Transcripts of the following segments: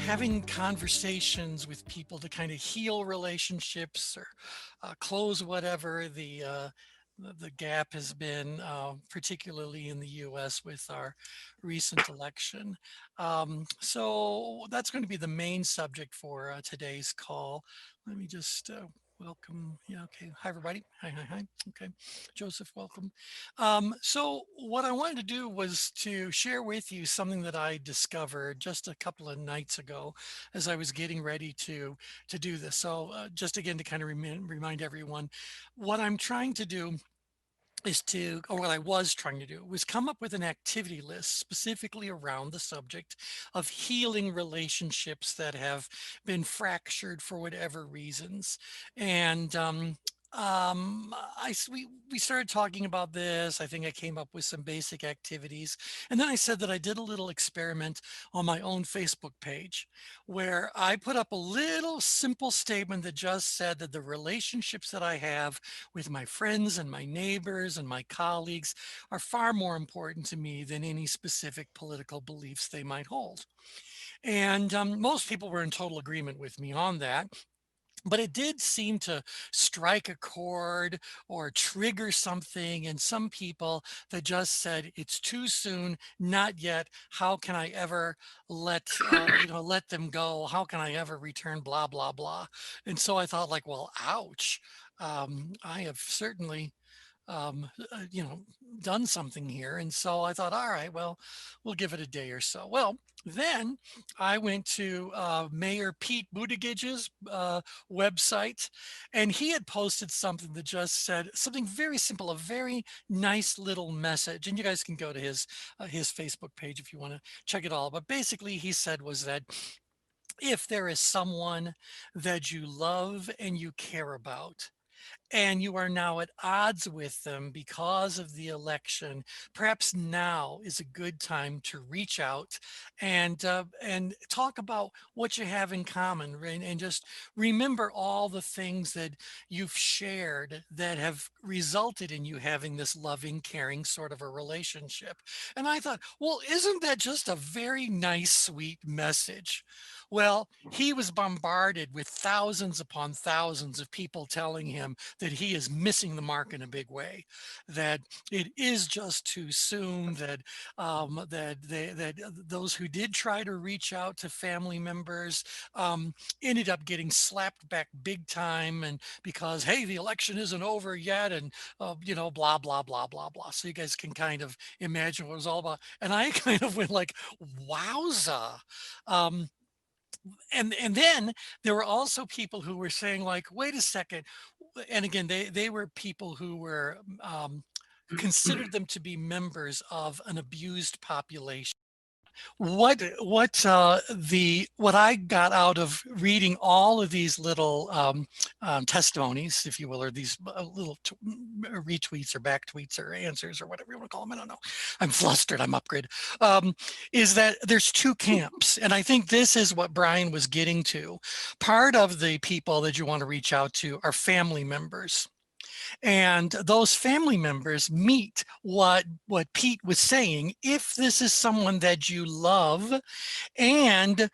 having conversations with people to kind of heal relationships or close whatever the gap has been, particularly in the U.S. with our recent election. So that's going to be the main subject for today's call. Let me just welcome. Yeah, okay. Hi, everybody. Hi, hi, hi. Okay. Joseph, welcome. So what I wanted to do was to share with you something that I discovered just a couple of nights ago as I was getting ready to do this. So just again to kind of remind everyone, what I'm trying to do is to, or what I was trying to do, was come up with an activity list specifically around the subject of healing relationships that have been fractured for whatever reasons. And we started talking about this. I think I came up with some basic activities. And then I said that I did a little experiment on my own Facebook page where I put up a little simple statement that just said that the relationships that I have with my friends and my neighbors and my colleagues are far more important to me than any specific political beliefs they might hold. And most people were in total agreement with me on that. But it did seem to strike a chord or trigger something in some people that just said, it's too soon, not yet. How can I ever let them go? How can I ever return, blah, blah, blah. And so I thought like, well, ouch. I have certainly you know, done something here. And so I thought, all right, well, we'll give it a day or so. Well, then I went to Mayor Pete Buttigieg's website, and he had posted something that just said something very simple, a very nice little message. And you guys can go to his Facebook page if you want to check it all. But basically, he said was that if there is someone that you love and you care about, and you are now at odds with them because of the election, perhaps now is a good time to reach out and talk about what you have in common, right? And just remember all the things that you've shared that have resulted in you having this loving, caring sort of a relationship. And I thought, well, isn't that just a very nice, sweet message? Well, he was bombarded with thousands upon thousands of people telling him that he is missing the mark in a big way, that it is just too soon, that those who did try to reach out to family members ended up getting slapped back big time, and because hey, the election isn't over yet, and blah blah blah blah blah. So you guys can kind of imagine what it was all about. And I kind of went like, wowza. Um, and then there were also people who were saying like, wait a second. And again, they were people who were considered them to be members of an abused population. What I got out of reading all of these little testimonies, if you will, or these little retweets or back tweets or answers or whatever you want to call them, I don't know. I'm flustered. I'm upgrade. Is that there's two camps, and I think this is what Brian was getting to. Part of the people that you want to reach out to are family members. And those family members meet what Pete was saying. If this is someone that you love and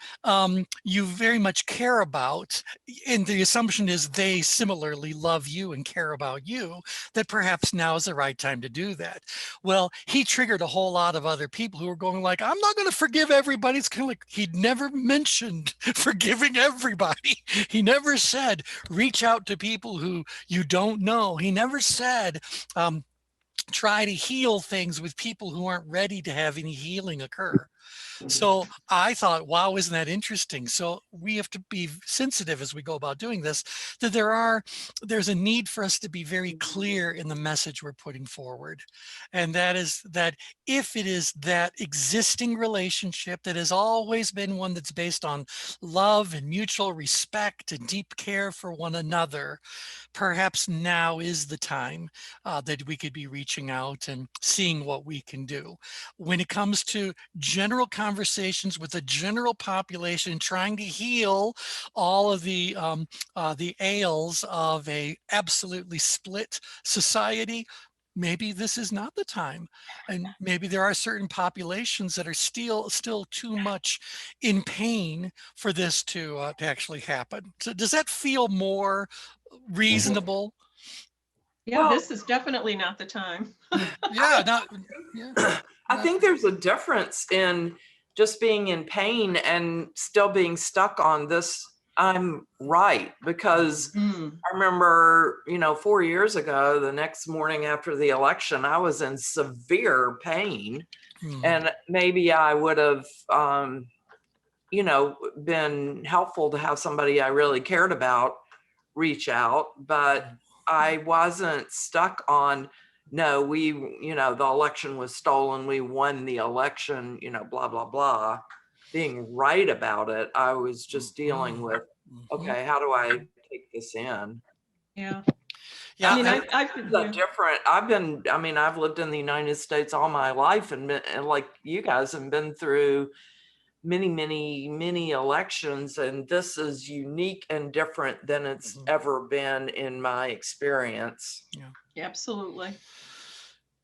you very much care about, and the assumption is they similarly love you and care about you, that perhaps now is the right time to do that. Well, he triggered a whole lot of other people who were going like, I'm not going to forgive everybody. It's kind of like he'd never mentioned forgiving everybody. He never said reach out to people who you don't know. He never said try to heal things with people who aren't ready to have any healing occur. So I thought, wow, isn't that interesting? So we have to be sensitive as we go about doing this, that there's a need for us to be very clear in the message we're putting forward. And that is that if it is that existing relationship that has always been one that's based on love and mutual respect and deep care for one another, perhaps now is the time that we could be reaching out and seeing what we can do. When it comes to general conversations with the general population, trying to heal all of the ails of a absolutely split society, maybe this is not the time, and maybe there are certain populations that are still too much in pain for this to actually happen. So does that feel more Mhm. reasonable? Yeah, Well, this is definitely not the time. Yeah, not yeah, I not think there's a difference in just being in pain and still being stuck on this. I'm right, because Mm. I remember, 4 years ago, the next morning after the election, I was in severe pain, mm, and maybe I would have, been helpful to have somebody I really cared about reach out, but I wasn't stuck on, no, the election was stolen, we won the election, blah, blah, blah. Being right about it, I was just dealing mhm, with, mhm. okay, how do I take this in? Yeah. I Yeah, mean, I The different, I've lived in the United States all my life, and like you guys have been through many, many, many elections, and this is unique and different than it's mhm, ever been in my experience. yeah. absolutely.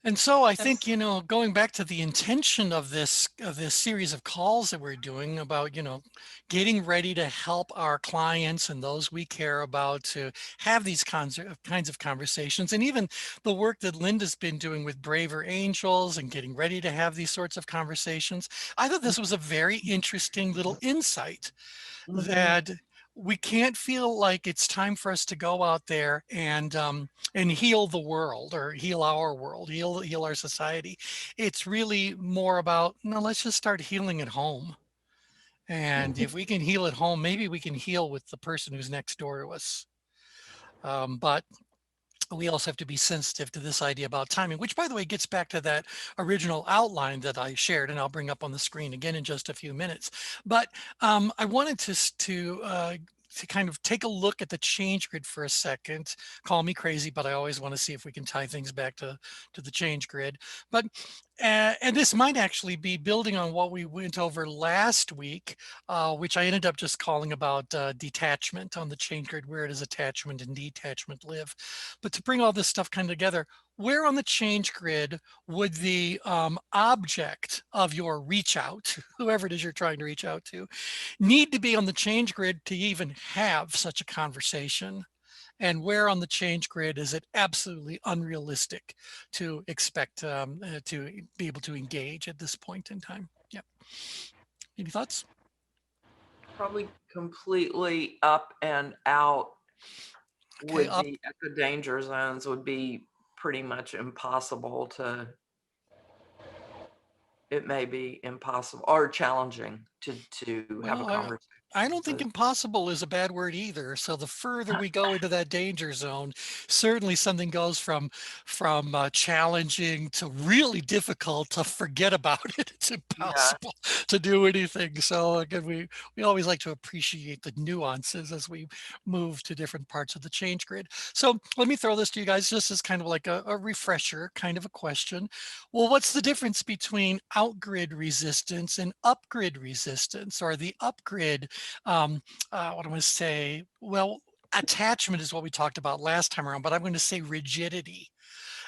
And so I think, That's going back to the intention of this series of calls that we're doing about, getting ready to help our clients and those we care about to have these kinds of conversations, and even the work that Linda's been doing with Braver Angels and getting ready to have these sorts of conversations. I thought this was a very interesting little insight Mhm. that we can't feel like it's time for us to go out there and heal the world or heal our world, heal our society. It's really more about, no, let's just start healing at home. And if we can heal at home, maybe we can heal with the person who's next door to us. But we also have to be sensitive to this idea about timing, which, by the way, gets back to that original outline that I shared, and I'll bring up on the screen again in just a few minutes. But I wanted to kind of take a look at the change grid for a second. Call me crazy, but I always want to see if we can tie things back to the change grid. But and this might actually be building on what we went over last week, which I ended up just calling about detachment on the change grid. Where does attachment and detachment live? But to bring all this stuff kind of together, where on the change grid would the object of your reach out, whoever it is you're trying to reach out to, need to be on the change grid to even have such a conversation? And where on the change grid is it absolutely unrealistic to expect to be able to engage at this point in time? Yep. Any thoughts? Probably completely up and out Okay, would up. be at the danger zones would be pretty much impossible to, it may be impossible or challenging to have a Well, conversation I don't think with. impossible is a bad word either. So the further we go into that danger zone, certainly something goes from challenging to really difficult to forget about it. It's Yeah. impossible to do anything. So again, we always like to appreciate the nuances as we move to different parts of the change grid. So let me throw this to you guys just as kind of like a refresher, kind of a question. Well, what's the difference between outgrid resistance and upgrid resistance, or the upgrid? What I'm going to say, well, attachment is what we talked about last time around, but I'm going to say rigidity.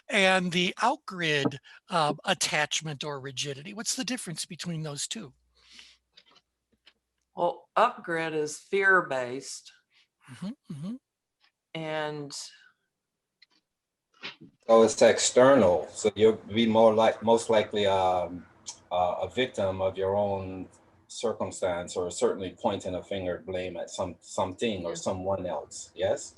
And the outgrid attachment or rigidity. What's the difference between those two? Well, upgrid is fear based, Hmm, hmm. and So it's external. So you'll be most likely a victim of your own circumstance, or certainly pointing a finger of blame at something or yeah, someone else. Yes.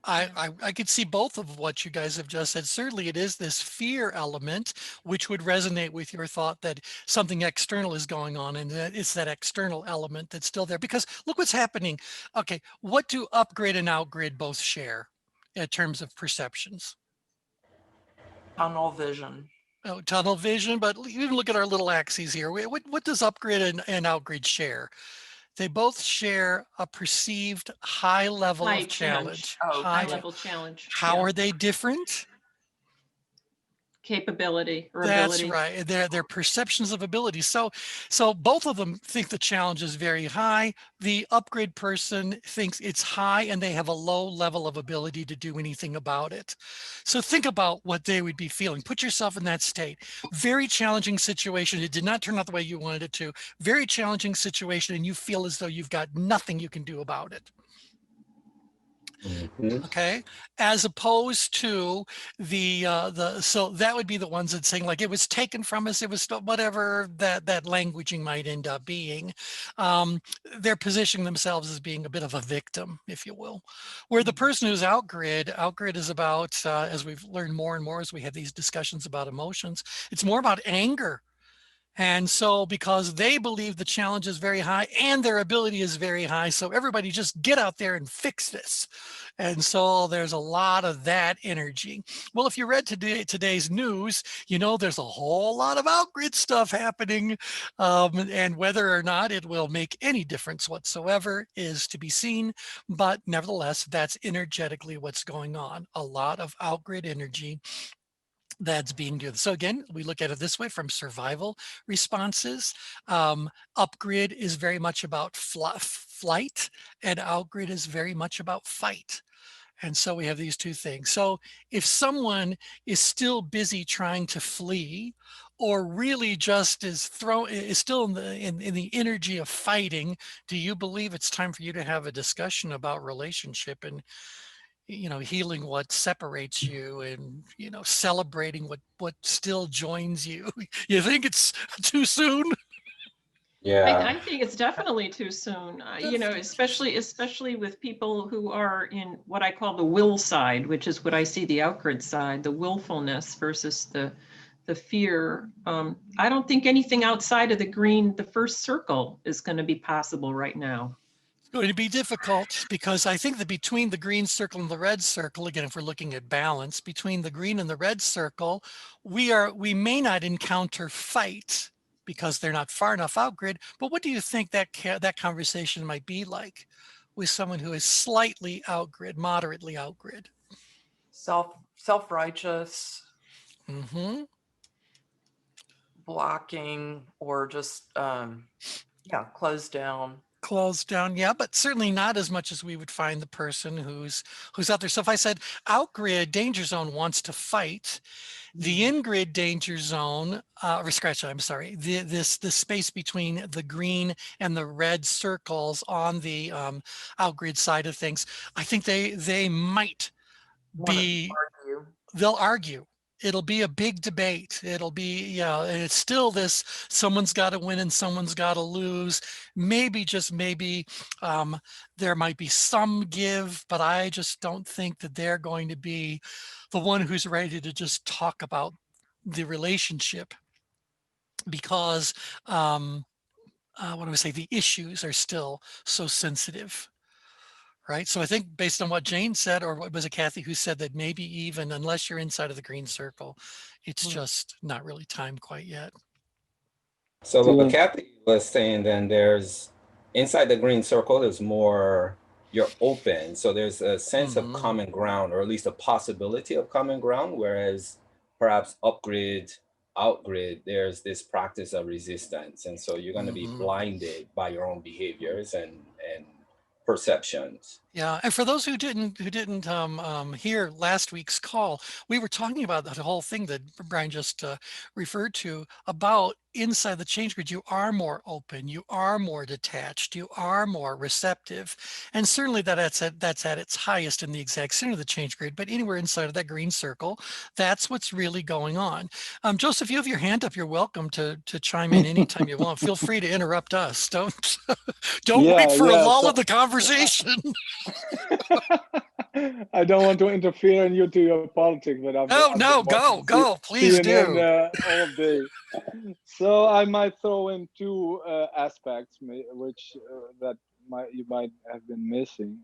yeah. I could see both of what you guys have just said. Certainly, it is this fear element, which would resonate with your thought that something external is going on, and that it's that external element that's still there. Because look what's happening. Okay, what do upgrade and outgrid both share in terms of perceptions? tunnel vision. Oh, tunnel vision, but even look at our little axes here. What does upgrade and outgrid share? They both share a perceived high level High of challenge, challenge. Oh, high okay. level challenge. How Yeah. are they different? capability or That's ability. right. Their perceptions of ability. So both of them think the challenge is very high. The upgrade person thinks it's high and they have a low level of ability to do anything about it. So think about what they would be feeling. Put yourself in that state. Very challenging situation. It did not turn out the way you wanted it to. Very challenging situation, and you feel as though you've got nothing you can do about it. Mhm. Okay, as opposed to so that would be the ones that saying like it was taken from us, it was whatever that languaging might end up being. They're positioning themselves as being a bit of a victim, if you will, where the person who's outgrid is about, as we've learned more and more as we have these discussions about emotions, it's more about anger. And so because they believe the challenge is very high and their ability is very high, so everybody just get out there and fix this. And so there's a lot of that energy. Well, if you read today's news, you know there's a whole lot of outgrid stuff happening. And whether or not it will make any difference whatsoever is to be seen. But nevertheless, that's energetically what's going on. A lot of outgrid energy that's being done. So again, we look at it this way from survival responses. Upgrid is very much about flight, and outgrid is very much about fight. And so we have these two things. So if someone is still busy trying to flee, or really just is still in the energy of fighting, do you believe it's time for you to have a discussion about relationship and healing what separates you, and celebrating what still joins you? You think it's too soon? Yeah. I think it's definitely too soon, especially with people who are in what I call the will side, which is what I see the outgrid side, the willfulness versus the fear. I don't think anything outside of the first circle is going to be possible right now. Going to be difficult, because I think that between the green circle and the red circle, again, if we're looking at balance between the green and the red circle, we may not encounter fight because they're not far enough outgrid. But what do you think that conversation might be like with someone who is slightly outgrid, moderately outgrid? Self-righteous, Mm-hmm. blocking, or just closed down. Closed down, yeah, but certainly not as much as we would find the person who's out there. So if I said outgrid danger zone wants to fight, the in-grid danger zone, or scratch that, I'm sorry, the space between the green and the red circles on the outgrid side of things, I think they might Want to be, argue. they'll argue. It'll be a big debate. It'll be, and it's still this, someone's got to win and someone's got to lose. Maybe, just maybe, there might be some give, but I just don't think that they're going to be the one who's ready to just talk about the relationship, because, what do I say, the issues are still so sensitive. Right. So I think based on what Jane said, or what was it, Kathy, who said that maybe even unless you're inside of the green circle, it's just not really time quite yet. So what Yeah. Kathy was saying, then there's inside the green circle, there's more, you're open. So there's a sense of common ground, or at least a possibility of common ground, whereas perhaps upgrid, outgrid, there's this practice of resistance. And so you're going to be blinded by your own behaviors and perceptions. Yeah, and for those who didn't hear last week's call, we were talking about the whole thing that Brian just referred to about inside the change grid. You are more open, you are more detached, you are more receptive, and certainly that's at its highest in the exact center of the change grid. But anywhere inside of that green circle, that's what's really going on. Joseph, you have your hand up. You're welcome to chime in anytime you want. Feel free to interrupt us. Don't wait for a lull in the conversation. I don't want to interfere in your politics, but I've No, been watching go, please CNN do. all day. So I might throw in two aspects, which you might have been missing.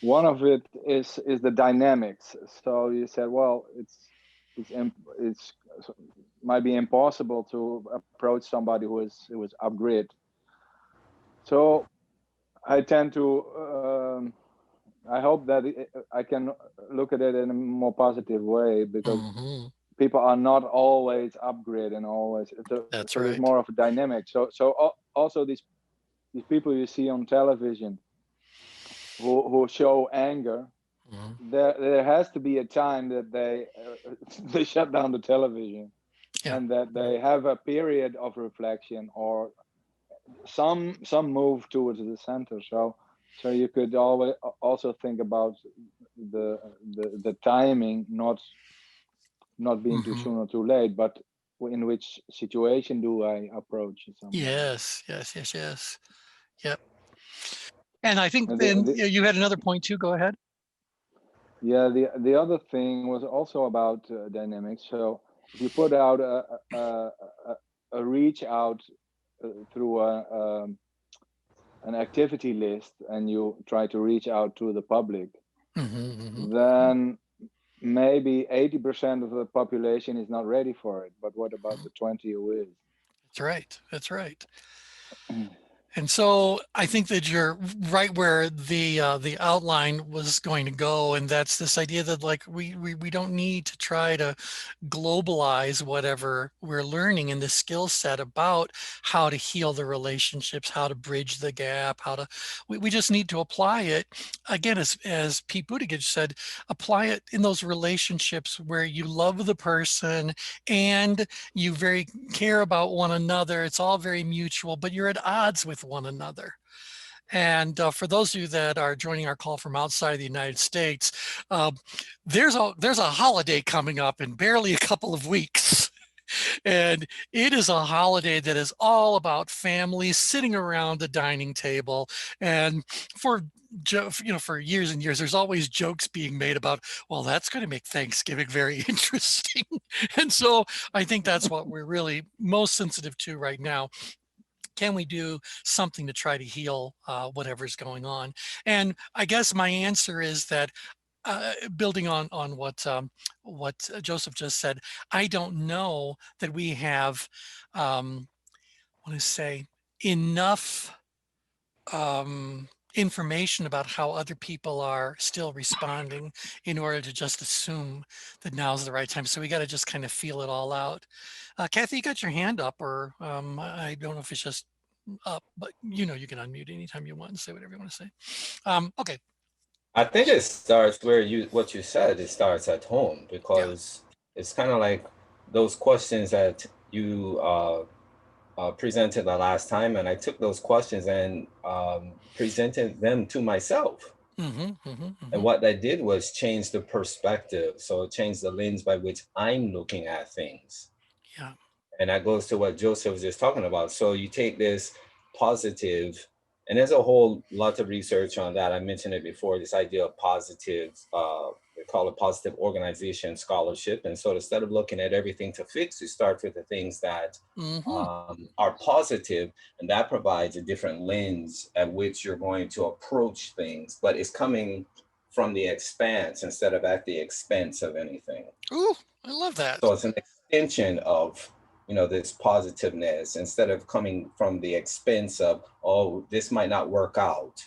One of it is the dynamics. So you said, well, it's might be impossible to approach somebody who is upgrid. So I tend to. I hope that I can look at it in a more positive way, because people are not always upgrade and always. That's So there's right. more of a dynamic. So also these people you see on television who show anger, there has to be a time that they they shut down the television, Yeah. and that they have a period of reflection or some move towards the center. So you could always also think about the timing, not being too soon or too late, but in which situation do I approach somebody? Yes, yes, yes, yes. Yep. And I think And then you had another point too. Go ahead. yeah, the other thing was also about dynamics. So if you put out a reach out through an activity list and you try to reach out to the public, then maybe 80% of the population is not ready for it. But what about the 20 who is? That's right. That's right. And so I think that you're right where the outline was going to go, and that's this idea that like we don't need to try to globalize whatever we're learning in the skill set about how to heal the relationships, how to bridge the gap, how to we just need to apply it again, as Pete Buttigieg said, apply it in those relationships where you love the person and you very care about one another. It's all very mutual, but you're at odds with one another. And for those of you that are joining our call from outside of the United States, there's a holiday coming up in barely a couple of weeks. And it is a holiday that is all about families sitting around the dining table. And for for years and years, there's always jokes being made about, well, that's going to make Thanksgiving very interesting. And so I think that's what we're really most sensitive to right now. Can we do something to try to heal whatever's going on? And I guess my answer is that building on what Joseph just said, I don't know that we have, I want to say, enough information about how other people are still responding in order to just assume that now's the right time. So we got to just kind of feel it all out. Kathy, you got your hand up, or I don't know if it's just up, but you can unmute anytime you want and say whatever you want to say. Okay. I think it starts where what you said, it starts at home, because it's kind of like those questions that you presented the last time, and I took those questions and presented them to myself. And what that did was change the perspective. So it changed the lens by which I'm looking at things. Yeah. And that goes to what Joseph was just talking about. So you take this positive, and there's a whole lot of research on that. I mentioned it before, this idea of positive, they call it positive organization scholarship. And so instead of looking at everything to fix, you start with the things that are positive, and that provides a different lens at which you're going to approach things, but it's coming from the expanse instead of at the expense of anything. Ooh, I love that. So it's an extension of this positiveness instead of coming from the expense of, oh, this might not work out,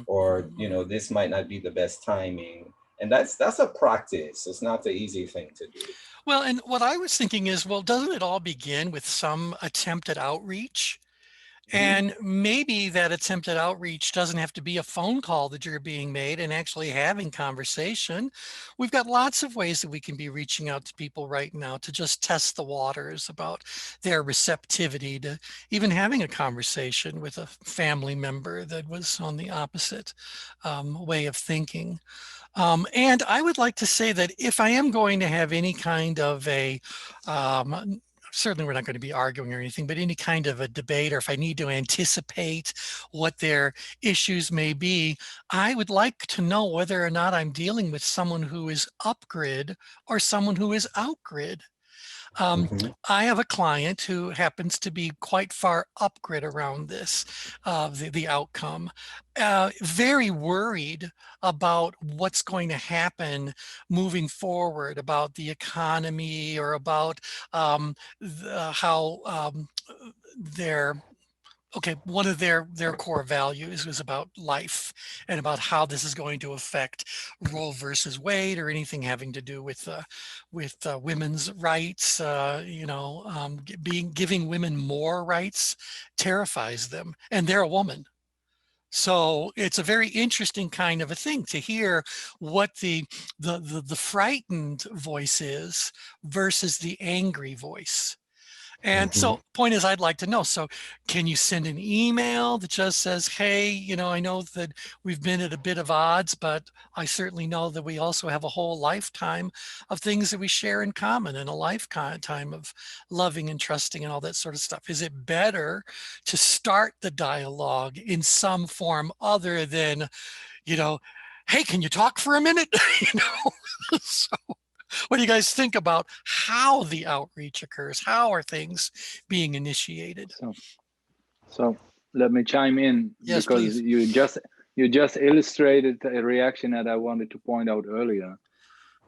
or this might not be the best timing. And that's a practice. It's not the easy thing to do. Well, and what I was thinking is, well, doesn't it all begin with some attempt at outreach? And maybe that attempt at outreach doesn't have to be a phone call that you're being made and actually having conversation. We've got lots of ways that we can be reaching out to people right now to just test the waters about their receptivity to even having a conversation with a family member that was on the opposite way of thinking. And I would like to say that if I am going to have any kind of certainly we're not going to be arguing or anything, but any kind of a debate, or if I need to anticipate what their issues may be, I would like to know whether or not I'm dealing with someone who is up-grid or someone who is out-grid. I have a client who happens to be quite far up-grid around this, the outcome, very worried about what's going to happen moving forward, about the economy, or about how their okay, one of their core values was about life and about how this is going to affect Roe versus Wade or anything having to do with women's rights. Giving women more rights terrifies them, and they're a woman. So it's a very interesting kind of a thing to hear what the frightened voice is versus the angry voice. And Mhm. so point is, I'd like to know, so can you send an email that just says, hey, I know that we've been at a bit of odds, but I certainly know that we also have a whole lifetime of things that we share in common and a lifetime of loving and trusting and all that sort of stuff. Is it better to start the dialogue in some form other than, hey, can you talk for a minute? So what do you guys think about how the outreach occurs? How are things being initiated? So let me chime in, Yes, because please. you just illustrated a reaction that I wanted to point out earlier.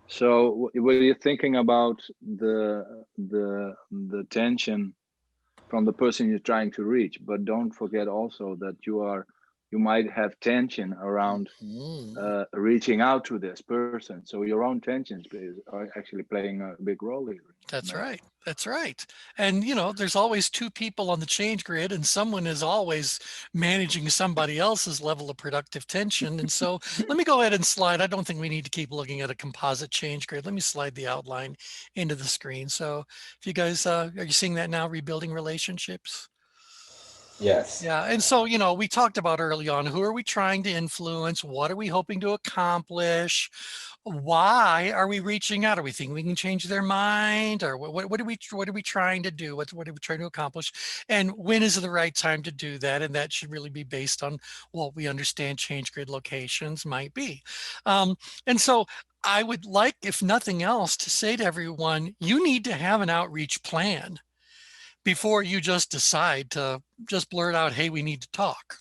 So when you're thinking about the tension from the person you're trying to reach, but don't forget also that you might have tension around reaching out to this person. So your own tensions are actually playing a big role here. That's right. That's right. And, there's always two people on the change grid, and someone is always managing somebody else's level of productive tension. And so let me go ahead and slide. I don't think we need to keep looking at a composite change grid. Let me slide the outline into the screen. So if you guys, are you seeing that now? Rebuilding relationships? Yes. Yeah. And so, we talked about early on, who are we trying to influence? What are we hoping to accomplish? Why are we reaching out? Are we thinking we can change their mind? Or what are we trying to do? What are we trying to accomplish? And when is the right time to do that? And that should really be based on what we understand change grid locations might be. And so I would like, if nothing else, to say to everyone, you need to have an outreach plan before you just decide to just blurt out, hey, we need to talk.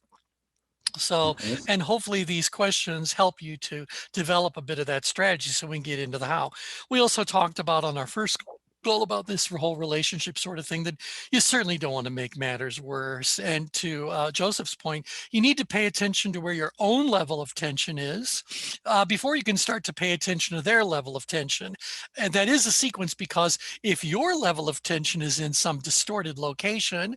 So, Mhm. and hopefully these questions help you to develop a bit of that strategy so we can get into the how. We also talked about on our first goal about this whole relationship sort of thing, that you certainly don't want to make matters worse. And to Joseph's point, you need to pay attention to where your own level of tension is before you can start to pay attention to their level of tension. And that is a sequence, because if your level of tension is in some distorted location,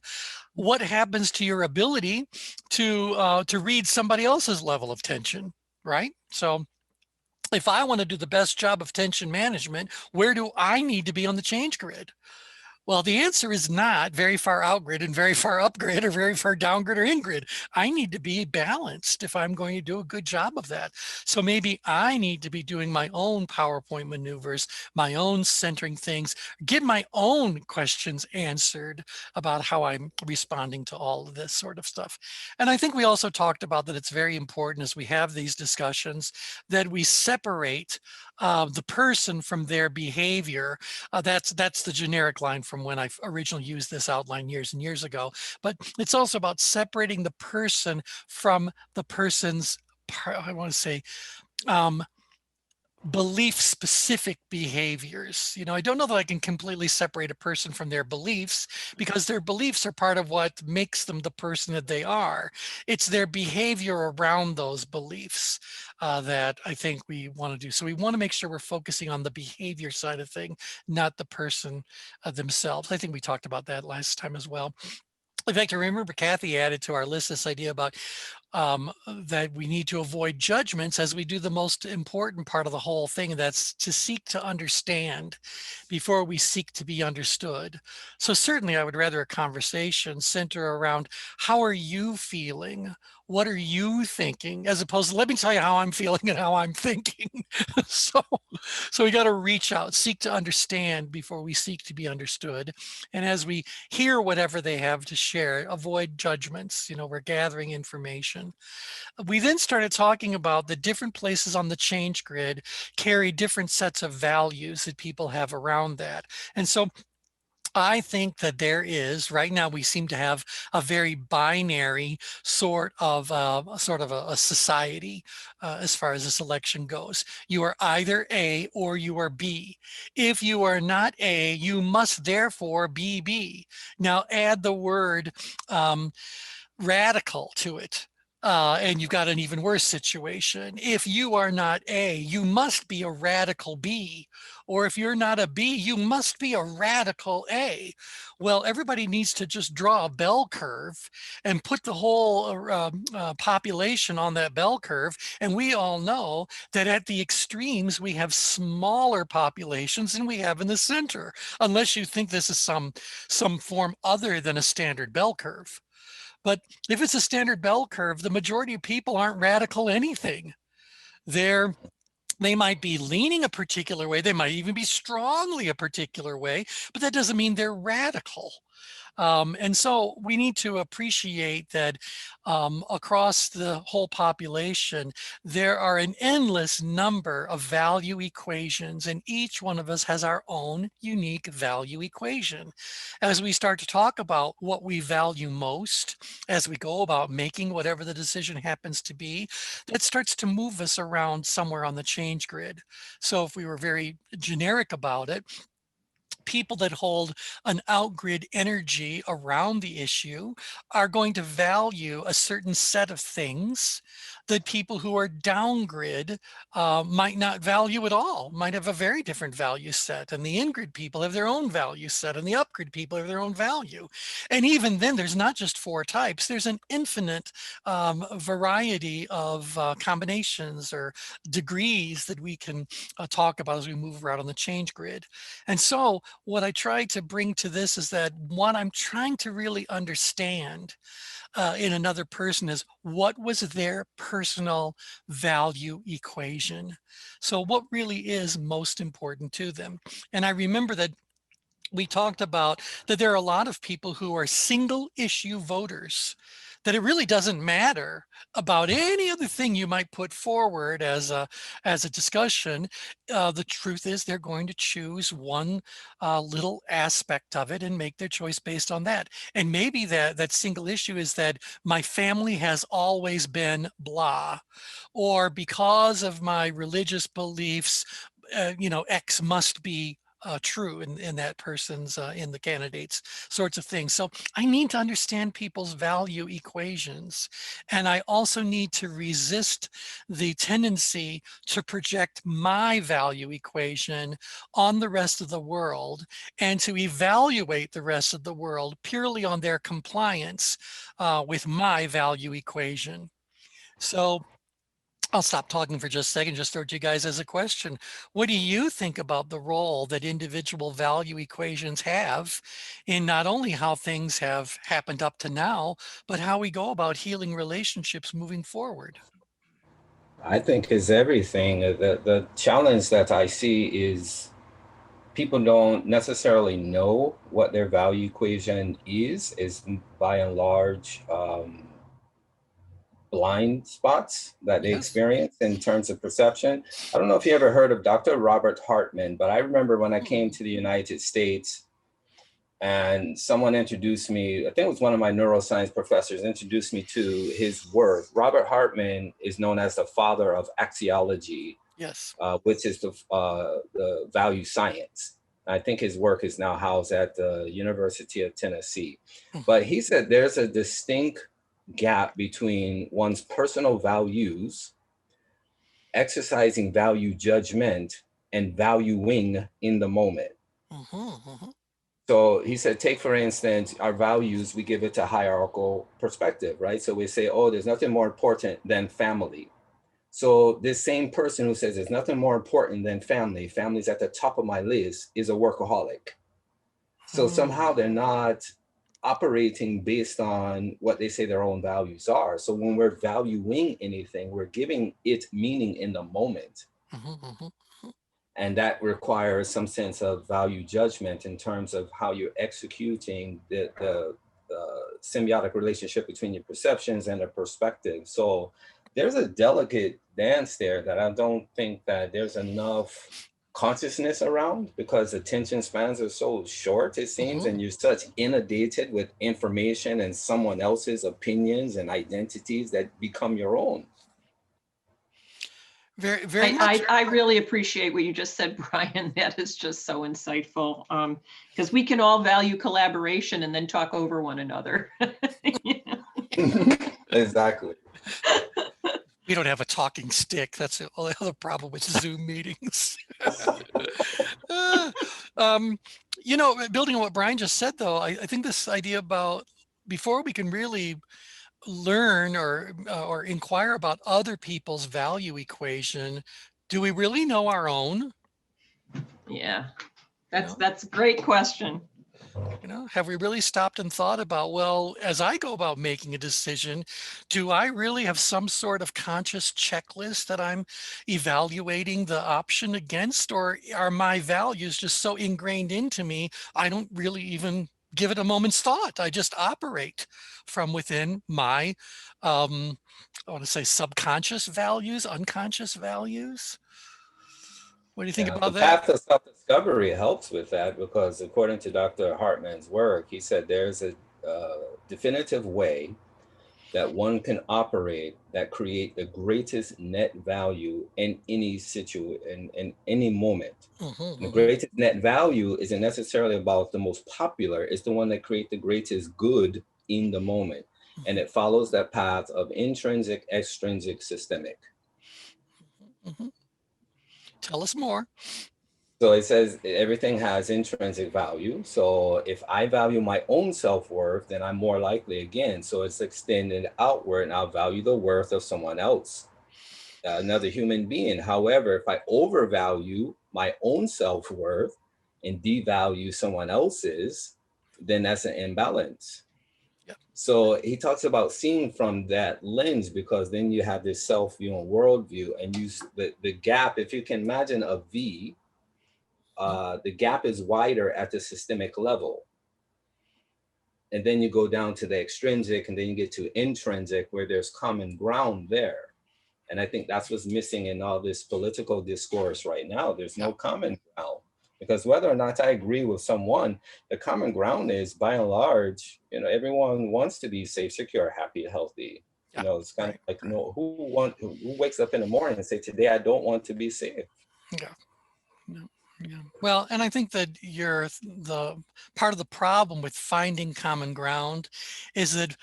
what happens to your ability to read somebody else's level of tension, right? So if I want to do the best job of tension management, where do I need to be on the change grid? Well, the answer is not very far out grid and very far up grid or very far down grid or in grid. I need to be balanced if I'm going to do a good job of that. So maybe I need to be doing my own PowerPoint maneuvers, my own centering things, get my own questions answered about how I'm responding to all of this sort of stuff. And I think we also talked about that it's very important as we have these discussions that we separate the person from their behavior. That's the generic line from when I originally used this outline years and years ago. But it's also about separating the person from the person's, I want to say, um, belief specific behaviors. I don't know that I can completely separate a person from their beliefs, because their beliefs are part of what makes them the person that they are. It's their behavior around those beliefs that I think we want to do. So we want to make sure we're focusing on the behavior side of thing, not the person themselves. I think we talked about that last time as well. In fact, I remember Kathy added to our list this idea about that we need to avoid judgments as we do the most important part of the whole thing, and that's to seek to understand before we seek to be understood. So certainly I would rather a conversation center around, how are you feeling? What are you thinking? As opposed to, let me tell you how I'm feeling and how I'm thinking. so, so we got to reach out, seek to understand before we seek to be understood. And as we hear whatever they have to share, avoid judgments. We're gathering information. We then started talking about the different places on the change grid carry different sets of values that people have around that. And so I think that there is, right now we seem to have a very binary sort of a society as far as this election goes. You are either A or you are B. If you are not A, you must therefore be B. Now add the word radical to it. And you've got an even worse situation. If you are not A, you must be a radical B. Or if you're not a B, you must be a radical A. Well, everybody needs to just draw a bell curve and put the whole population on that bell curve. And we all know that at the extremes, we have smaller populations than we have in the center, unless you think this is some form other than a standard bell curve. But if it's a standard bell curve, the majority of people aren't radical anything. They might be leaning a particular way. They might even be strongly a particular way, but that doesn't mean they're radical. And so we need to appreciate that across the whole population, there are an endless number of value equations, and each one of us has our own unique value equation. As we start to talk about what we value most, as we go about making whatever the decision happens to be, that starts to move us around somewhere on the change grid. So if we were very generic about it, people that hold an outgrid energy around the issue are going to value a certain set of things that people who are downgrid might not value at all, might have a very different value set. And the in-grid people have their own value set, and the upgrid people have their own value. And even then, there's not just 4 types, there's an infinite variety of combinations or degrees that we can talk about as we move around on the change grid. And so what I try to bring to this is that what I'm trying to really understand in another person is what was their personal value equation. So what really is most important to them? And I remember that we talked about that there are a lot of people who are single issue voters, that it really doesn't matter about any other thing you might put forward as a discussion. The truth is they're going to choose one little aspect of it and make their choice based on that. And maybe that single issue is that my family has always been blah, or because of my religious beliefs, X must be true in that person's, in the candidates, sorts of things. So I need to understand people's value equations. And I also need to resist the tendency to project my value equation on the rest of the world and to evaluate the rest of the world purely on their compliance with my value equation. So I'll stop talking for just a second, just throw it to you guys as a question. What do you think about the role that individual value equations have in not only how things have happened up to now, but how we go about healing relationships moving forward? I think is everything. The challenge that I see is people don't necessarily know what their value equation is by and large blind spots that they Yes. experience in terms of perception. I don't know if you ever heard of Dr. Robert Hartman, but I remember when I came to the United States and someone introduced me, I think it was one of my neuroscience professors, introduced me to his work. Robert Hartman is known as the father of axiology, Yes. which is the value science. I think his work is now housed at the University of Tennessee. But he said there's a distinct gap between one's personal values, exercising value judgment, and valuing in the moment. So he said, take for instance, our values, we give it a hierarchical perspective, right? So we say, oh, there's nothing more important than family. So this same person who says there's nothing more important than family, family's at the top of my list, is a workaholic. So somehow they're not operating based on what they say their own values are. So when we're valuing anything, we're giving it meaning in the moment. And that requires some sense of value judgment in terms of how you're executing the symbiotic relationship between your perceptions and the perspective. So there's a delicate dance there that I don't think that there's enough consciousness around, because attention spans are so short, it seems, and you're such inundated with information and someone else's opinions and identities that become your own. Very much. I really appreciate what you just said, Brian. That is just so insightful, because we can all value collaboration and then talk over one another. Exactly. We don't have a talking stick. That's the only other problem with Zoom meetings. Uh, um, building on what Brian just said, though, I think this idea about before we can really learn or inquire about other people's value equation, do we really know our own? Yeah, You know, that's a great question. have we really stopped and thought about, well, as I go about making a decision, do I really have some sort of conscious checklist that I'm evaluating the option against, or are my values just so ingrained into me, I don't really even give it a moment's thought. I just operate from within my, I want to say subconscious values, unconscious values. What do you think Yeah, the about that? path of self-discovery helps with that because according to Dr. Hartman's work, he said there's a definitive way that one can operate that create the greatest net value in any in any moment. And the greatest net value isn't necessarily about the most popular, it's the one that creates the greatest good in the moment. And it follows that path of intrinsic, extrinsic, systemic. Tell us more. So it says everything has intrinsic value. So if I value my own self-worth, then I'm more likely again. So it's extended outward and I'll value the worth of someone else, another human being. However, if I overvalue my own self-worth and devalue someone else's, then that's an imbalance. Yep. So he talks about seeing from that lens because then you have this self-view and worldview and use the gap. If you can imagine a V, the gap is wider at the systemic level. And then you go down to the extrinsic and then you get to intrinsic where there's common ground there. And I think that's what's missing in all this political discourse right now. There's no common ground because whether or not I agree with someone, the common ground is by and large, everyone wants to be safe, secure, happy, healthy. It's kind of like, who wakes up in the morning and say, today, I don't want to be safe. Yeah. Yeah. Well, and I think that the part of the problem with finding common ground is that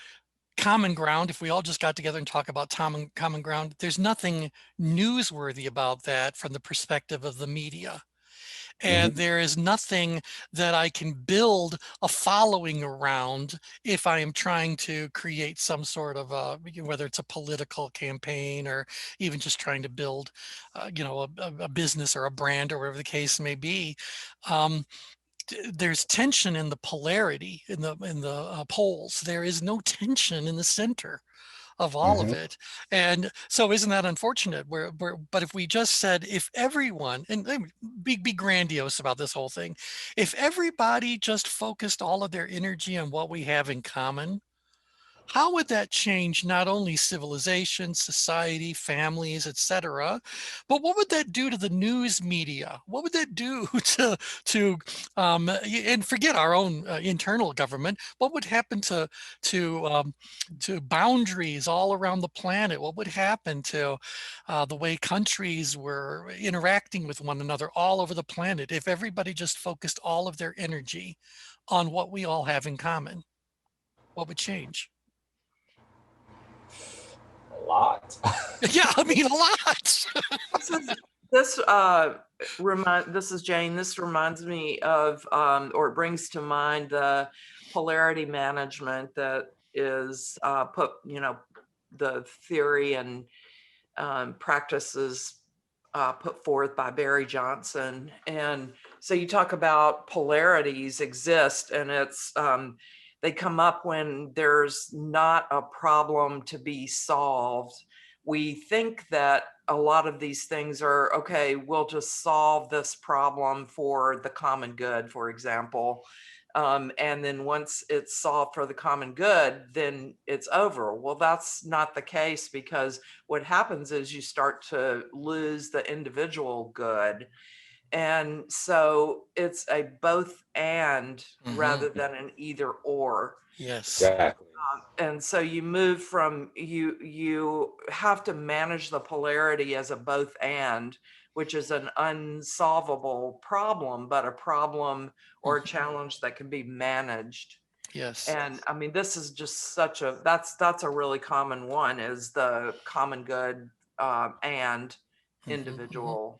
common ground, if we all just got together and talk about common ground, there's nothing newsworthy about that from the perspective of the media. And there is nothing that I can build a following around if I am trying to create some sort of whether it's a political campaign or even just trying to build, a business or a brand or whatever the case may be. There's tension in the polarity in the poles. There is no tension in the center of all of it. And so isn't that unfortunate but if we just said, if everyone, and be grandiose about this whole thing, if everybody just focused all of their energy on what we have in common, how would that change not only civilization, society, families, etc., but what would that do to the news media? What would that do and forget our own internal government? What would happen to boundaries all around the planet? What would happen to the way countries were interacting with one another all over the planet if everybody just focused all of their energy on what we all have in common? What would change? A lot. Yeah, I mean, a lot. This is Jane. This reminds me of, or it brings to mind the polarity management that is the theory and practices put forth by Barry Johnson. And so you talk about polarities exist, and it's they come up when there's not a problem to be solved. We think that a lot of these things are, okay, we'll just solve this problem for the common good, for example. And then once it's solved for the common good, then it's over. Well, that's not the case, because what happens is you start to lose the individual good. And so it's a both and rather than an either or. Yes. Exactly. And so you move from, you have to manage the polarity as a both and, which is an unsolvable problem, but a problem or a challenge that can be managed. Yes. And I mean, this is just that's a really common one, is the common good and individual.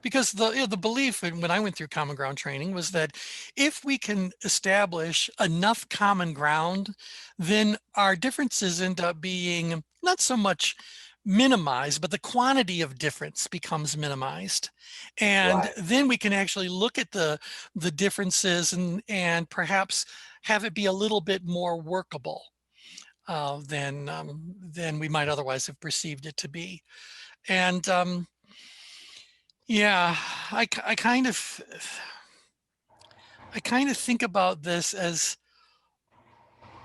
Because the belief when I went through common ground training was that if we can establish enough common ground, then our differences end up being not so much minimized, but the quantity of difference becomes minimized. And then we can actually look at the differences and perhaps have it be a little bit more workable than we might otherwise have perceived it to be. And yeah, I kind of think about this as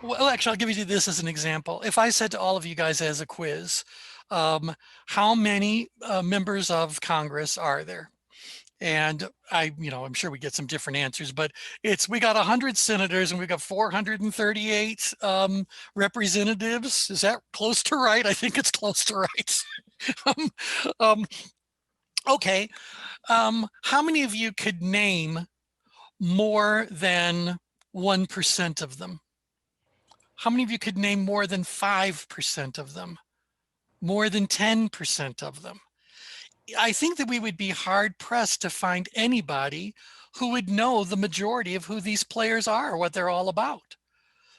well. Actually, I'll give you this as an example. If I said to all of you guys as a quiz, how many members of Congress are there? And I'm sure we get some different answers, but we got 100 senators and we got 438 representatives. Is that close to right? I think it's close to right. Okay. How many of you could name more than 1% of them? How many of you could name more than 5% of them? More than 10% of them? I think that we would be hard pressed to find anybody who would know the majority of who these players are, what they're all about.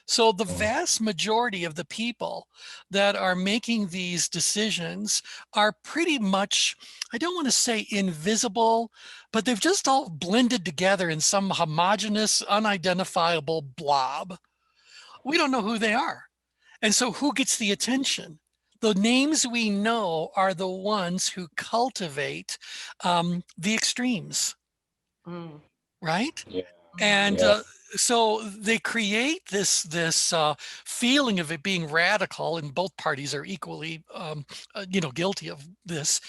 So the vast majority of the people that are making these decisions are pretty much, I don't want to say invisible, but they've just all blended together in some homogeneous, unidentifiable blob. We don't know who they are. And so who gets the attention? The names we know are the ones who cultivate the extremes, right? Yeah. And so they create this feeling of it being radical, and both parties are equally, guilty of this.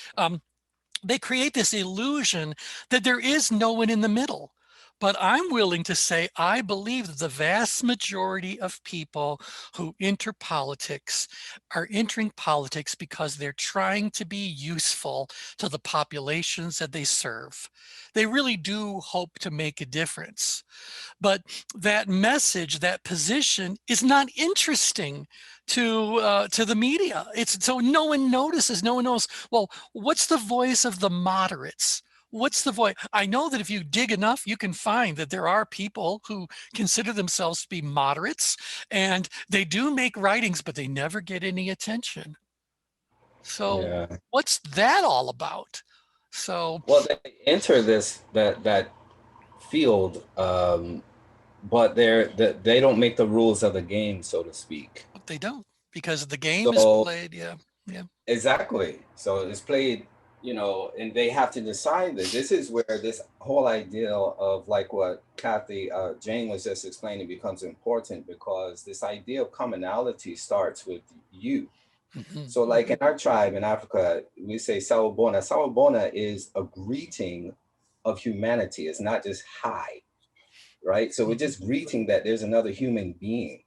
They create this illusion that there is no one in the middle. But I'm willing to say I believe that the vast majority of people who enter politics are entering politics because they're trying to be useful to the populations that they serve. They really do hope to make a difference. But that message, that position is not interesting to the media. It's so no one notices, no one knows, well, what's the voice of the moderates? What's the voice? I know that if you dig enough, you can find that there are people who consider themselves to be moderates, and they do make writings, but they never get any attention. So what's that all about? So well, they enter that field, but they don't make the rules of the game, so to speak. they don't, because the game is played. Yeah. Exactly. So it's played, and they have to decide that this is where this whole idea of, like what Kathy Jane was just explaining, becomes important, because this idea of commonality starts with you. So like in our tribe in Africa, we say Sawubona. Sawubona is a greeting of humanity. It's not just hi, right? So we're just greeting that there's another human being.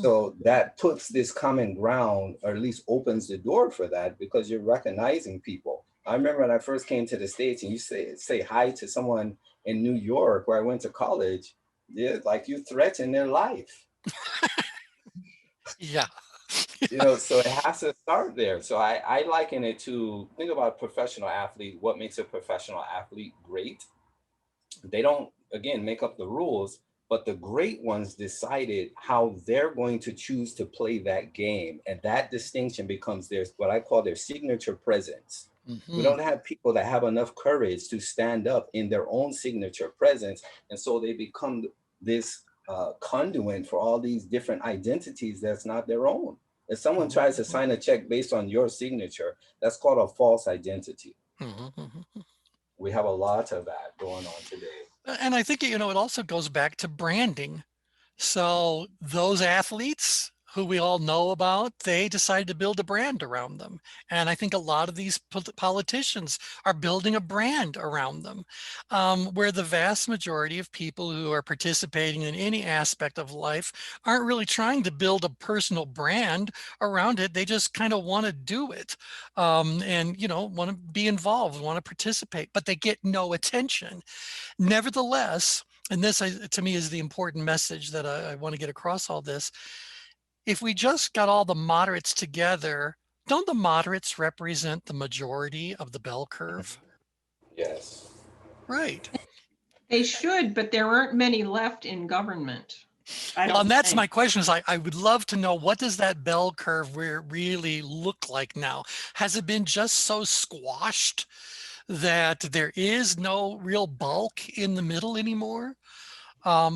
So that puts this common ground, or at least opens the door for that, because you're recognizing people. I remember when I first came to the States and you say hi to someone in New York where I went to college, like you threaten their life. Yeah. So it has to start there. So I liken it to, think about professional athlete. What makes a professional athlete great? They don't, again, make up the rules, but the great ones decided how they're going to choose to play that game. And that distinction becomes what I call their signature presence. We don't have people that have enough courage to stand up in their own signature presence. And so they become this conduit for all these different identities that's not their own. If someone tries to sign a check based on your signature, that's called a false identity. We have a lot of that going on today. And I think, it also goes back to branding. So those athletes who we all know about, they decided to build a brand around them. And I think a lot of these politicians are building a brand around them, where the vast majority of people who are participating in any aspect of life aren't really trying to build a personal brand around it. They just kind of want to do it, and, want to be involved, want to participate, but they get no attention. Nevertheless, and this to me is the important message that I want to get across all this. If we just got all the moderates together, don't the moderates represent the majority of the bell curve? Yes. Right. They should, but there aren't many left in government. Well, and that's my question is I would love to know, what does that bell curve really look like now? Has it been just so squashed that there is no real bulk in the middle anymore?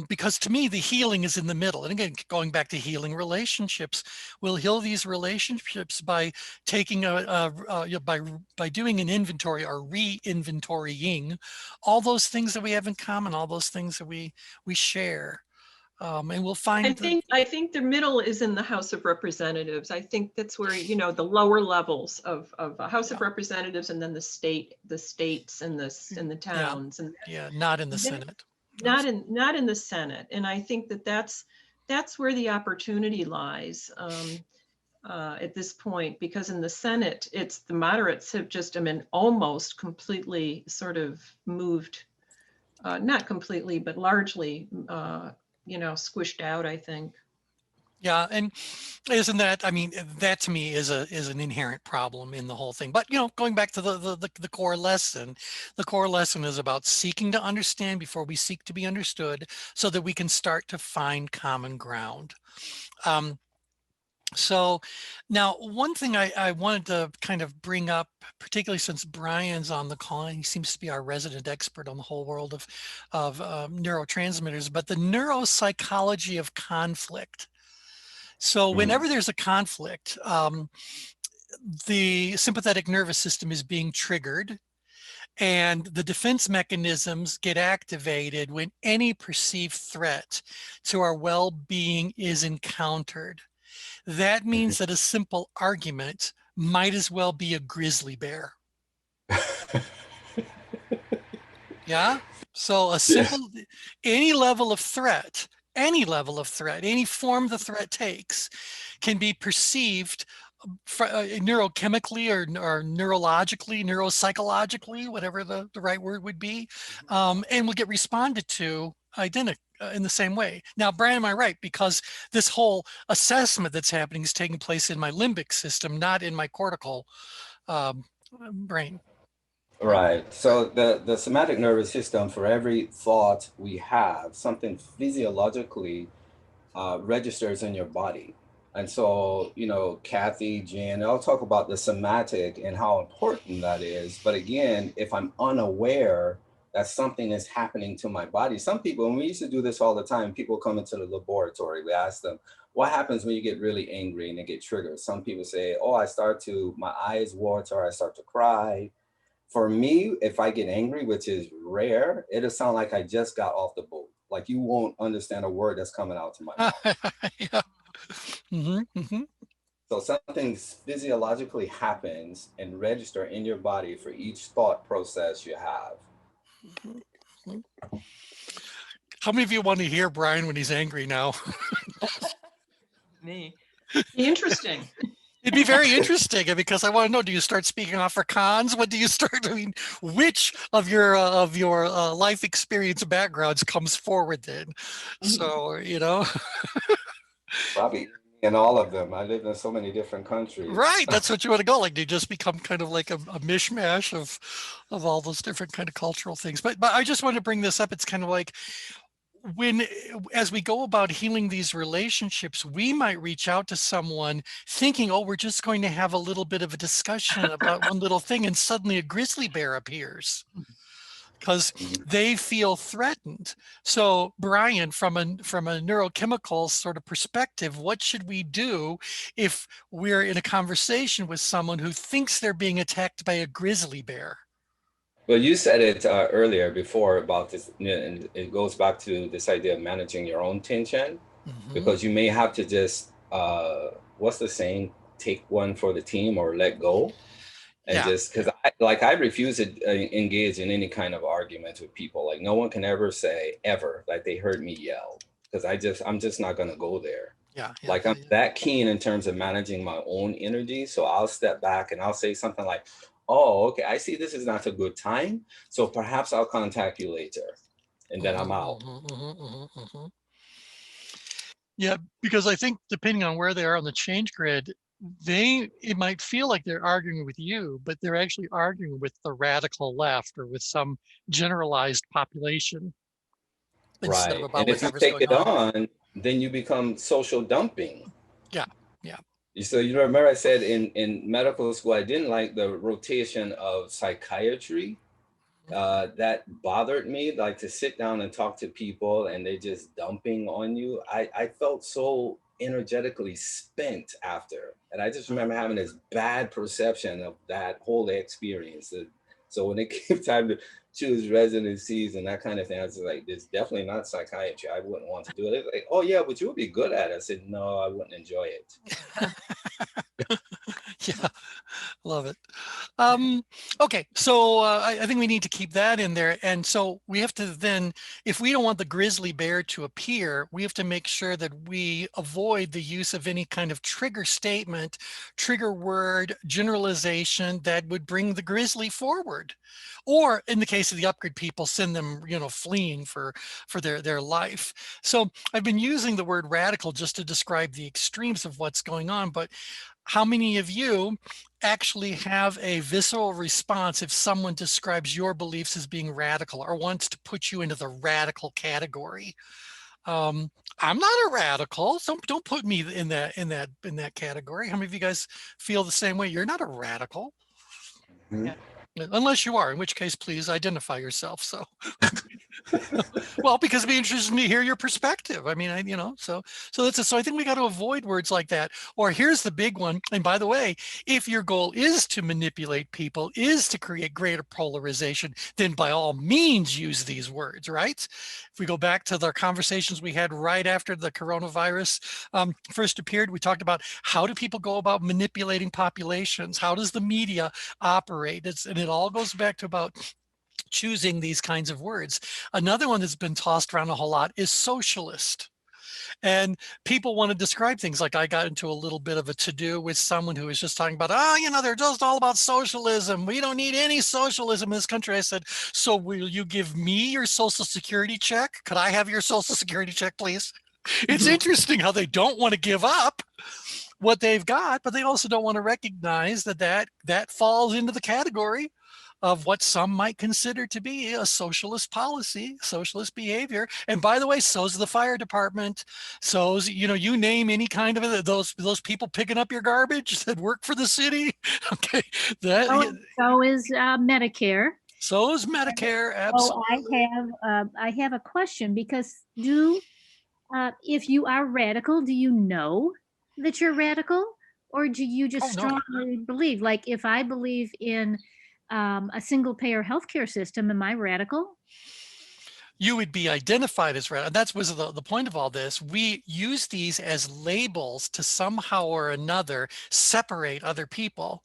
Because to me, the healing is in the middle. And again, going back to healing relationships, we'll heal these relationships by taking by doing an inventory or re-inventorying all those things that we have in common, all those things that we share. And we'll find I think the middle is in the House of Representatives. I think that's where, you know, the lower levels of a House of Representatives, and then the states and the towns, and not in the Senate. Not in the Senate. And I think that's where the opportunity lies at this point, because in the Senate, it's the moderates have just, I mean, almost completely sort of moved, not completely, but largely, you know, squished out, I think. Yeah, and isn't that, I mean, that to me is an inherent problem in the whole thing. But, you know, going back to the core lesson, the core lesson is about seeking to understand before we seek to be understood, so that we can start to find common ground. So now one thing I wanted to kind of bring up, particularly since Brian's on the call, and he seems to be our resident expert on the whole world of neurotransmitters, but the neuropsychology of conflict. So whenever there's a conflict, the sympathetic nervous system is being triggered, and the defense mechanisms get activated when any perceived threat to our well-being is encountered. That means that a simple argument might as well be a grizzly bear. Yeah. So a simple, any level of threat, any form the threat takes, can be perceived neurochemically or neurologically, neuropsychologically, whatever the right word would be, and will get responded to in the same way. Now, Brian, am I right? Because this whole assessment that's happening is taking place in my limbic system, not in my cortical brain. Right. So the somatic nervous system, for every thought we have, something physiologically registers in your body. And so, you know, Kathy, Jen, I'll talk about the somatic and how important that is. But again, if I'm unaware that something is happening to my body, some people, and we used to do this all the time, people come into the laboratory, we ask them, what happens when you get really angry and they get triggered? Some people say, oh, my eyes water, I start to cry. For me, if I get angry, which is rare, it'll sound like I just got off the boat. Like you won't understand a word that's coming out to my mouth. Yeah. So something physiologically happens and register in your body for each thought process you have. How many of you want to hear Brian when he's angry now? Me. Interesting. It'd be very interesting, because I want to know, do you start speaking Afrikaans? What do you start doing? Which of your life experience backgrounds comes forward then? So, you know. Probably in all of them. I lived in so many different countries. Right. That's what you want to go. Like, do you just become kind of like a mishmash of all those different kind of cultural things? But I just want to bring this up. It's kind of like, as we go about healing these relationships, we might reach out to someone thinking, oh, we're just going to have a little bit of a discussion about one little thing, and suddenly a grizzly bear appears because they feel threatened. So Brian, from a neurochemical sort of perspective, what should we do if we're in a conversation with someone who thinks they're being attacked by a grizzly bear? Well, you said it earlier before about this, and it goes back to this idea of managing your own tension, because you may have to just, what's the saying? Take one for the team or let go. And just because I refuse to engage in any kind of argument with people. Like no one can ever say ever that they heard me yell, because I'm just not going to go there. Like I'm that keen in terms of managing my own energy. So I'll step back and I'll say something like, oh, okay, I see this is not a good time. So perhaps I'll contact you later. and then I'm out. Yeah, because I think depending on where they are on the change grid, it might feel like they're arguing with you, but they're actually arguing with the radical left or with some generalized population instead of Right. And about if you whatever's take going it on. on, then you become social dumping. Yeah, yeah. So you remember I said in medical school, I didn't like the rotation of psychiatry. That bothered me, like to sit down and talk to people and they just dumping on you. I felt so energetically spent after. And I just remember having this bad perception of that whole experience. So when it came time to choose residencies and that kind of thing, I was like, this definitely not psychiatry. I wouldn't want to do it. It's like, oh yeah, but you would be good at it. I said, no, I wouldn't enjoy it. Yeah, love it. Okay, so I think we need to keep that in there. And so we have to then, if we don't want the grizzly bear to appear, we have to make sure that we avoid the use of any kind of trigger statement, trigger word, generalization that would bring the grizzly forward. Or in the case of the upgrade people, send them, fleeing for their life. So I've been using the word radical just to describe the extremes of what's going on, but how many of you actually have a visceral response if someone describes your beliefs as being radical or wants to put you into the radical category? I'm not a radical, so don't put me in that category. How many of you guys feel the same way? You're not a radical. Mhm. Unless you are, in which case, please identify yourself. So, well, because it'd be interesting to hear your perspective. I mean, so I think we got to avoid words like that. Or here's the big one. And by the way, if your goal is to manipulate people, is to create greater polarization, then by all means use these words, right? If we go back to the conversations we had right after the coronavirus first appeared, we talked about how do people go about manipulating populations? How does the media operate? And it all goes back to about choosing these kinds of words. Another one that's been tossed around a whole lot is socialist. And people want to describe things like I got into a little bit of a to-do with someone who was just talking about, they're just all about socialism. We don't need any socialism in this country. I said, so will you give me your social security check? Could I have your social security check, please? It's interesting how they don't want to give up what they've got, but they also don't want to recognize that falls into the category of what some might consider to be a socialist policy, socialist behavior. And by the way, so's the fire department. So's, you name any kind of those people picking up your garbage that work for the city. Okay, So is Medicare. So is Medicare. So Absolutely. I have a question because if you are radical, do you know that you're radical, or do you just No. strongly believe? Like if I believe in a single payer healthcare system, am I radical? You would be identified as radical. That was the point of all this. We use these as labels to somehow or another separate other people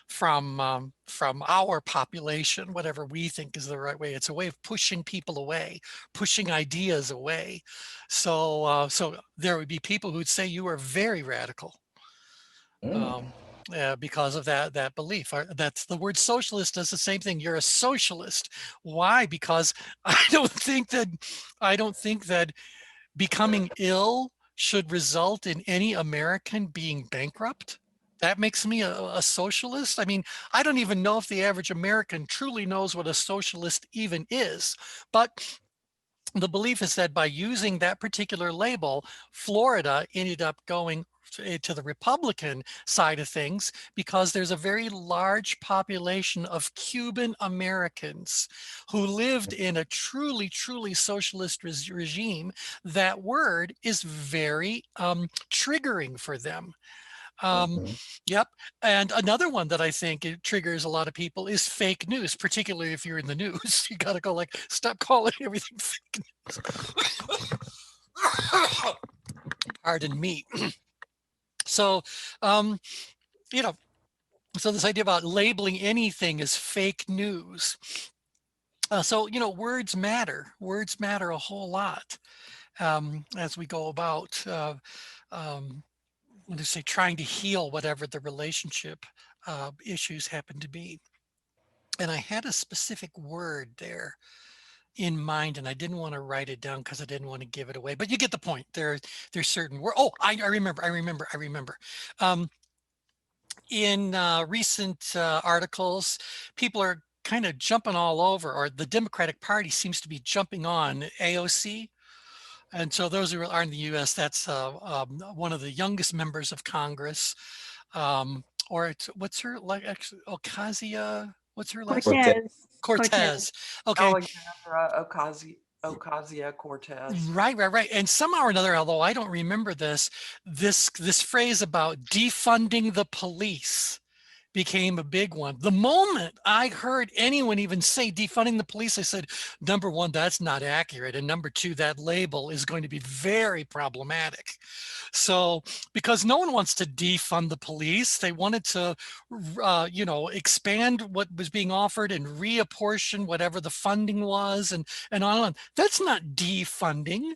from our population, whatever we think is the right way. It's a way of pushing people away, pushing ideas away. So there would be people who'd say you are very radical. Because of that belief. That's the word socialist does the same thing. You're a socialist. Why? Because I don't think that becoming ill should result in any American being bankrupt. That makes me a socialist. I mean, I don't even know if the average American truly knows what a socialist even is. But the belief is that by using that particular label, Florida ended up going to the Republican side of things because there's a very large population of Cuban Americans who lived in a truly, truly socialist regime. That word is very triggering for them. Yep. And another one that I think it triggers a lot of people is fake news, particularly if you're in the news. You got to go like, stop calling everything fake news. Pardon me. So, so this idea about labeling anything as fake news. So, words matter. Words matter a whole lot as we go about let's say trying to heal whatever the relationship issues happen to be. And I had a specific word there in mind, and I didn't want to write it down because I didn't want to give it away. But you get the point. There's certain words. Oh, I remember. In recent articles, people are kind of jumping all over, or the Democratic Party seems to be jumping on AOC. And so those who are in the U.S., that's one of the youngest members of Congress. Or it's, what's her, like, Ocasio? What's her last name? Cortez. Okay. Alexandra Ocasio-Cortez. Right. And somehow or another, although I don't remember this phrase about defunding the police became a big one. The moment I heard anyone even say defunding the police, I said, number one, that's not accurate. And number two, that label is going to be very problematic. So, because no one wants to defund the police, they wanted to, expand what was being offered and reapportion whatever the funding was, and on and on. That's not defunding.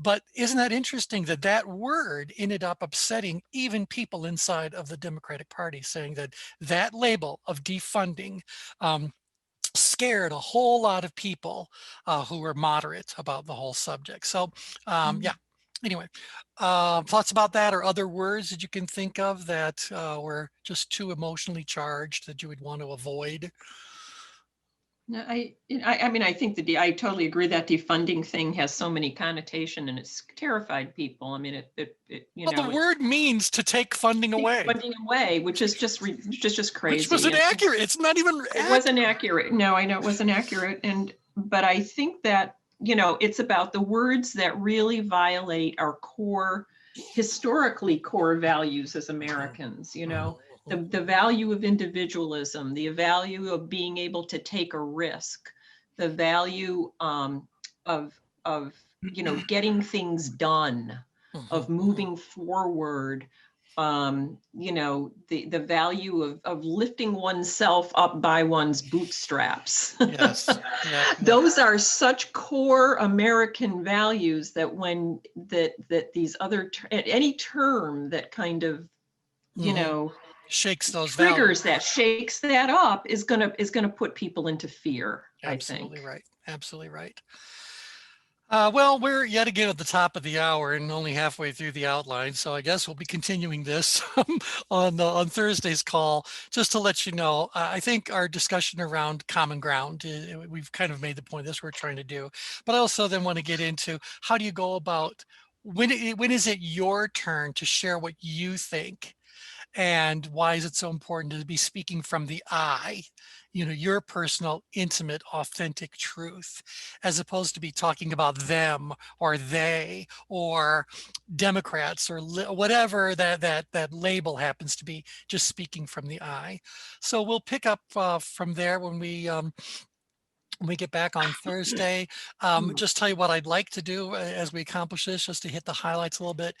But isn't that interesting that that word ended up upsetting even people inside of the Democratic Party, saying that that label of defunding scared a whole lot of people who were moderate about the whole subject. So yeah, anyway, thoughts about that, or other words that you can think of that were just too emotionally charged that you would want to avoid? No, I mean, I think I totally agree that defunding thing has so many connotation and it's terrified people. I mean, the word means to take funding away. Funding away, which is just crazy. Which wasn't accurate. It's not even. It wasn't accurate. No, I know it wasn't accurate. But I think that, it's about the words that really violate our historically core values as Americans, The value of individualism, the value of being able to take a risk, the value of getting things done, of moving forward, the value of lifting oneself up by one's bootstraps. Yes. Yeah. Those are such core American values that when that these other any term that kind of shakes those triggers values. shakes that up is gonna put people into fear. Absolutely right. Absolutely right. Well, we're yet again at the top of the hour and only halfway through the outline, so I guess we'll be continuing this on Thursday's call. Just to let you know, I think our discussion around common ground, we've kind of made the point this we're trying to do, but I also then want to get into how do you go about when is it your turn to share what you think. And why is it so important to be speaking from the I, your personal, intimate, authentic truth, as opposed to be talking about them or they or Democrats or whatever that label happens to be, just speaking from the I. So we'll pick up from there when we get back on Thursday. Just tell you what I'd like to do as we accomplish this, just to hit the highlights a little bit.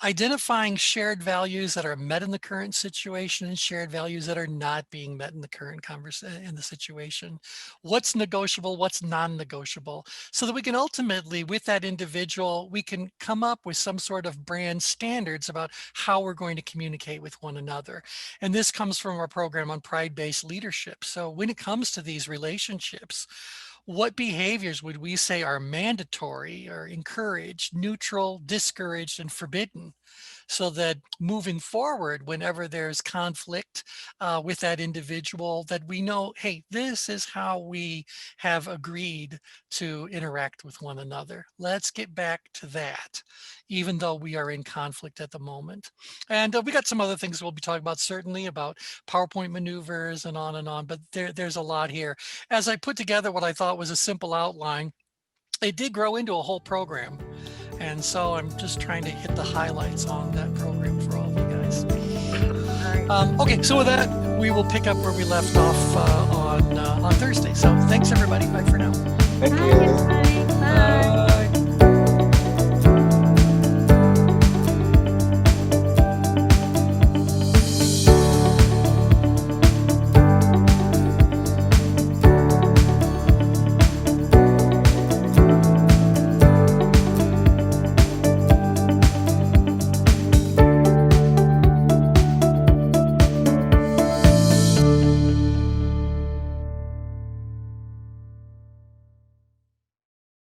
Identifying shared values that are met in the current situation and shared values that are not being met in the current in the situation. What's negotiable, what's non-negotiable, so that we can ultimately, with that individual, we can come up with some sort of brand standards about how we're going to communicate with one another. And this comes from our program on pride-based leadership. So when it comes to these relationships, what behaviors would we say are mandatory or encouraged, neutral, discouraged, and forbidden? So that moving forward, whenever there's conflict with that individual, that we know, hey, this is how we have agreed to interact with one another. Let's get back to that, even though we are in conflict at the moment. And we got some other things we'll be talking about, certainly about PowerPoint maneuvers and on, but there's a lot here. As I put together what I thought was a simple outline, it did grow into a whole program. And so I'm just trying to hit the highlights on that program for all of you guys. Okay, so with that, we will pick up where we left off on Thursday. So thanks, everybody. Bye for now. Thank you. Bye.